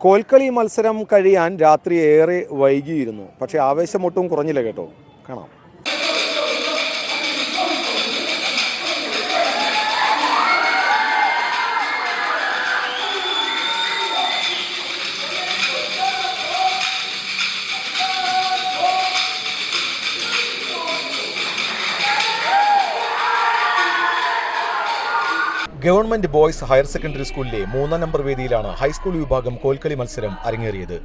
കോൽക്കളി മത്സരം കഴിയാൻ രാത്രി ഏറെ വൈകിയിരുന്നു. പക്ഷേ ആവേശമൊട്ടും കുറഞ്ഞില്ല കേട്ടോ. കാണാം. ഗവൺമെന്റ് ബോയ്സ് ഹയർ സെക്കൻഡറി സ്കൂളിലെ 3ാം നമ്പർ വേദിയിലാണ് ഹൈസ്കൂൾ വിഭാഗം കോൽക്കളി മത്സരം അരങ്ങേറിയത്.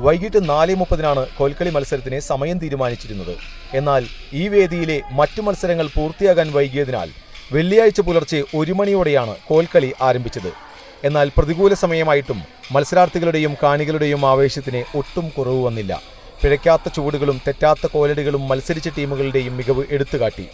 വൈകിട്ട് 4:30 കോൽക്കളി മത്സരത്തിന് സമയം തീരുമാനിച്ചിരുന്നത്. എന്നാൽ ഈ വേദിയിലെ മറ്റു മത്സരങ്ങൾ പൂർത്തിയാകാൻ വൈകിയതിനാൽ വെള്ളിയാഴ്ച പുലർച്ചെ 1 മണിയോടെയാണ് കോൽക്കളി ആരംഭിച്ചത്. എന്നാൽ പ്രതികൂല സമയമായിട്ടും മത്സരാർത്ഥികളുടെയും കാണികളുടെയും ആവേശത്തിന് ഒട്ടും കുറവ് വന്നില്ല. പിഴയ്ക്കാത്ത ചൂടുകളും തെറ്റാത്ത കോലടികളും മത്സരിച്ച ടീമുകളുടെയും മികവ് എടുത്തുകാട്ടി.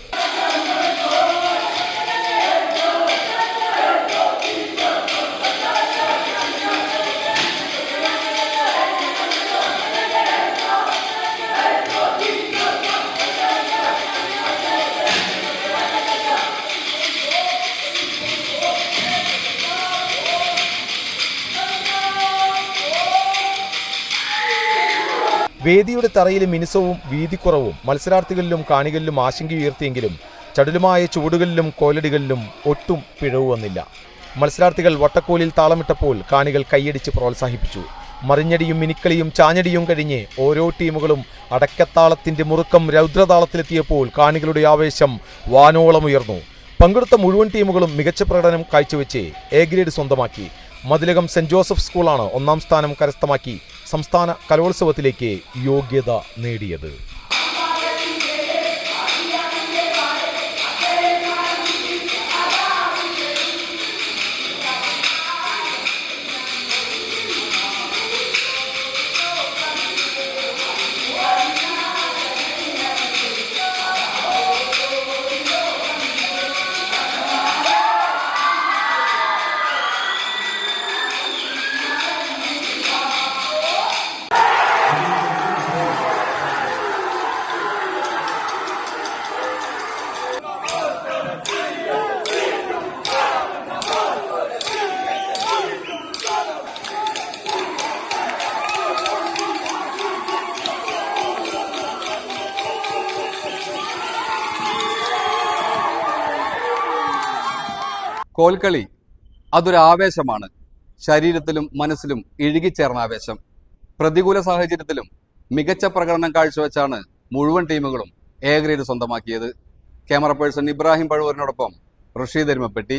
വേദിയുടെ തറയിലെ മിനുസവും വീതിക്കുറവും മത്സരാർത്ഥികളിലും കാണികളിലും ആശങ്കയുയർത്തിയെങ്കിലും ചടുലമായ ചൂടുകളിലും കോലടികളിലും ഒട്ടും പിഴവ് വന്നില്ല. മത്സരാർത്ഥികൾ വട്ടക്കോലിൽ താളമിട്ടപ്പോൾ കാണികൾ കൈയടിച്ച് പ്രോത്സാഹിപ്പിച്ചു. മറിഞ്ഞടിയും മിനിക്കളിയും ചാഞ്ഞടിയും കഴിഞ്ഞ് ഓരോ ടീമുകളും അടക്കത്താളത്തിന്റെ മുറുക്കം രൗദ്രതാളത്തിലെത്തിയപ്പോൾ കാണികളുടെ ആവേശം വാനോളമുയർന്നു. പങ്കെടുത്ത മുഴുവൻ ടീമുകളും മികച്ച പ്രകടനം കാഴ്ചവെച്ച് എ ഗ്രേഡ് സ്വന്തമാക്കി. മതിലകം സെന്റ് ജോസഫ് സ്കൂളാണ് 1ാം സ്ഥാനം കരസ്ഥമാക്കി സംസ്ഥാന കലോത്സവത്തിലേക്ക് യോഗ്യത നേടിയത്. കോൽക്കളി അതൊരു ആവേശമാണ്. ശരീരത്തിലും മനസ്സിലും ഇഴുകിച്ചേർന്ന ആവേശം. പ്രതികൂല സാഹചര്യത്തിലും മികച്ച പ്രകടനം കാഴ്ചവെച്ചാണ് മുഴുവൻ ടീമുകളും എ ഗ്രേഡ് സ്വന്തമാക്കിയത്. ക്യാമറ പേഴ്സൺ ഇബ്രാഹിം പഴുവൂരിനോടൊപ്പം റഷീദ് എരുമപ്പെട്ടി.